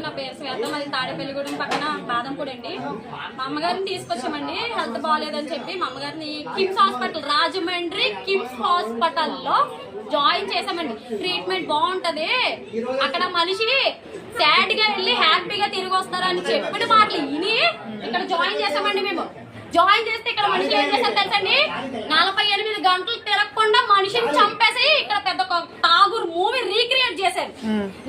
నా పేరు శ్వేత, మాది తాడేపల్లిగూడెం పక్కన బాదంపూడి అండి. మా అమ్మగారిని తీసుకొచ్చామండి, హెల్త్ బాగాలేదని చెప్పి మా అమ్మగారిని కిమ్స్ హాస్పిటల్, రాజమండ్రి కిమ్స్ హాస్పిటల్లో జాయిన్ చేసామండి. ట్రీట్మెంట్ బాగుంటది, అక్కడ మనిషి సాడ్ గా వెళ్ళి హ్యాపీగా తిరిగి వస్తారని చెప్పిన మాటలు విని ఇక్కడ జాయిన్ చేసామండి. మేము జాయిన్ చేస్తే ఇక్కడ మనిషి ఏం చేశారు తెలుసండి, 48 గంటలు తిరగకుండా మనిషిని చంపేసి ఇక్కడ పెద్ద ఠాగూర్ మూవీ రీక్రియేట్ చేశారు.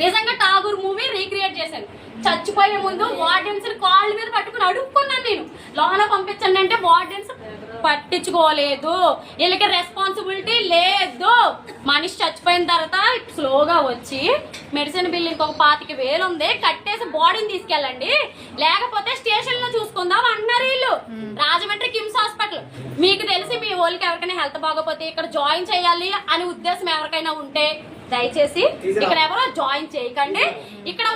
నిజంగా ఠాగూర్ మూవీ రీక్రియేట్ చేశారు. చచ్చిపోయే ముందు వార్డెన్స్ కాళ్ళ మీద పట్టుకుని అడుక్కున్నాను నేను, లోన పంపించండి అంటే వార్డెన్స్ పట్టించుకోలేదు, వీళ్ళకి రెస్పాన్సిబిలిటీ లేదు. మనిషి చచ్చిపోయిన తర్వాత స్లోగా వచ్చి మెడిసిన్ బిల్ ఇంకొక 25,000 ఉంది, కట్టేసి బాడీని తీసుకెళ్ళండి, లేకపోతే స్టేషన్ లో చూసుకుందాం అన్నారు వీళ్ళు. రాజమండ్రి కిమ్స్ హాస్పిటల్, మీకు తెలిసి మీ వాళ్ళకి ఎవరికైనా హెల్త్ బాగోపోతే ఇక్కడ జాయిన్ చేయాలి అనే ఉద్దేశం ఎవరికైనా ఉంటే దయచేసి ఇక్కడ ఎవరో జాయిన్ చేయకండి. ఇక్కడ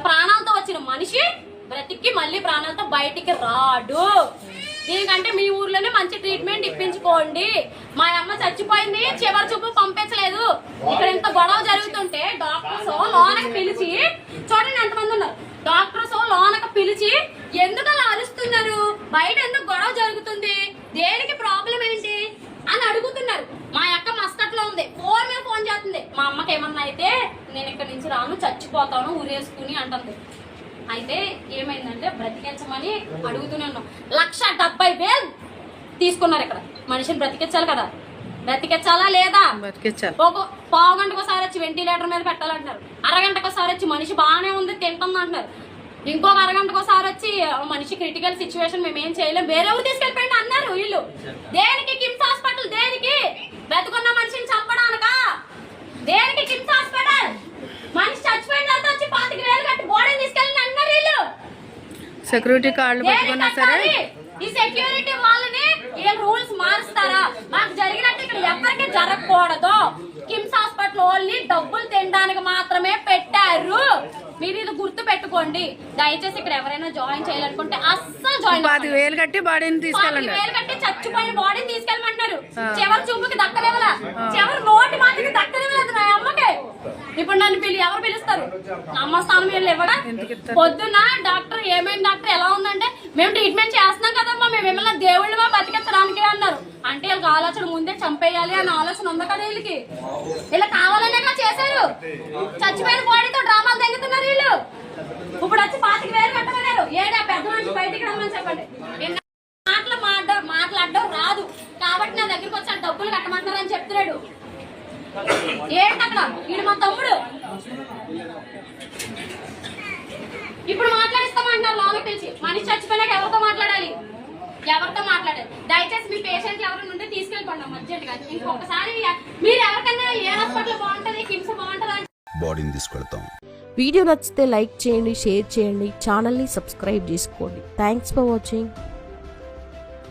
ప్రాణాలతో వచ్చిన మనిషి బ్రతికి మళ్ళీ ప్రాణాలతో బయటికి రాడు. దీనికంటే మీ ఊర్లోనే మంచి ట్రీట్మెంట్ ఇప్పించుకోండి. మా అమ్మ చచ్చిపోయింది, చివరి చూపు పంపించలేదు. ఇక్కడ ఇంత గొడవ జరుగుతుంటే డాక్టర్స్ లోనకి పిలిచి, చూడండి ఎంతమంది ఉన్నారు, డాక్టర్స్ లోనకి పిలిచి ఎందుకు అలా అరుస్తున్నారు, బయట ఎందుకు గొడవ జరుగుతుంది, దేనికి ప్రాబ్లం ఏంటి అని అడుగుతున్నారు. మా అక్క మస్కట్లో ఉంది, ఫోన్ మీద ఫోన్ చేస్తుంది. మా అమ్మకి ఏమన్నా అయితే నేను ఇక్కడ నుంచి రాను, చచ్చిపోతాను ఊరేసుకుని అంటుంది. అయితే ఏమైందంటే బ్రతికించమని అడుగుతూనే ఉన్నాం. 1,70,000 తీసుకున్నారు. ఇక్కడ మనిషిని బ్రతికించాలి కదా, బ్రతికించాలా లేదా? ఒక పావు గంటకు ఒకసారి వచ్చి వెంటిలేటర్ మీద పెట్టాలంటున్నారు, అరగంటకు ఒకసారి వచ్చి మనిషి బాగానే ఉంది తింటుంది అంటున్నారు, ఇంకొక అరగంటకు ఒకసారి వచ్చి మనిషి క్రిటికల్ సిచ్యువేషన్ మేమేం చేయలేం, వేరే ఊరు తీసుకెళ్ళిపోయింది అన్నారు వీళ్ళు. దేనికి కిమ్స్ హాస్పిటల్, దేనికి? బ్రతుకున్న మనిషిని చంపడానికా? దేనికి కిమ్స్ హాస్పిటల్? మనిషి చచ్చిపోయిన తర్వాత వచ్చి 25,000 కట్టి బాడీని తీసుకెళ్ళి అన్నారు వీళ్ళు. సెక్యూరిటీ కార్డులు పెట్టుకున్నా సరే ఈ సెక్యూరిటీ వాళ్ళని ఏ రూల్స్ మారుస్తారా? మాకు జరిగినట్టు ఇక్కడ ఎవరికి జరగకూడదు. కిమ్స్ హాస్పిటల్ ఓన్లీ డబ్బులు తినడానికి మాత్రమే పెట్టారు. మీరు ఇది గుర్తు పెట్టుకోండి. దయచేసి ఇక్కడ ఎవరైనా జాయిన్ చేయాలనుకుంటే అస్సలు జాయిన్ 10,000 కట్టి బాడీని తీసుకెళ్ళండి. 10,000 కట్టి చచ్చిపోయిన బాడీని తీసుకెళ్ళమంటారు. చివరి చూపుకి దక్కలేవలా, చివరి నోటి మాటకి దక్కలేవలేదు నా అమ్మకి. ఇప్పుడు నన్ను ఎవరు పిలుస్తారు? అమ్మ స్థానం వీళ్ళు ఇవ్వడా? పొద్దున్న డాక్టర్ ఏమైంది డాక్టర్ ఎలా ఉందంటే, మేము ట్రీట్మెంట్ చేస్తున్నాం కదమ్మా, మేము ఏమన్నా దేవుళ్ళు బతికించడానికి అన్నారు. అంటే వీళ్ళకి ఆలోచన ముందే చంపేయాలి అని ఆలోచన ఉంది కదా వీళ్ళకి. ఇలా కావాలనే చేశారు. చచ్చిపోయిన బాడీతో డ్రామాలు తెగుతున్నారు వీళ్ళు. ఇప్పుడు వచ్చి 25,000 కట్టమన్నారు. ఏడా పెద్ద మనిషి బయటికి రమ్మని చెప్పండి. మాట్లాడడం రాదు కాబట్టి నా దగ్గరికి వచ్చి డబ్బులు కట్టమంటున్నారు అని చెప్తున్నాడు. ఏంటి అక్కడ? వీడు మా తమ్ముడు. ఇప్పుడు మాట్లాడిస్తామంటున్నారు లోన పిలిచి. మనిషి చచ్చిపోయినాక ఎవరితో మాట్లాడాలి? ఎవరితో మాట్లాడాలి? దయచేసి మీ పేషెంట్ ఎవరైనా ఉంటే తీసుకెళ్ళిపోండి అర్జెంట్ గా. ఇంకొకసారి మీరు ఎవరికైనా ఏ హాస్పిటల్ బాగుంటది, కిమ్స్ బాగుంటది బాడీని తీసుకెళ్తాం. వీడియో నచ్చితే లైక్ చేయండి, షేర్ చేయండి, ఛానల్ని సబ్స్క్రైబ్ చేసుకోండి. Thanks for watching.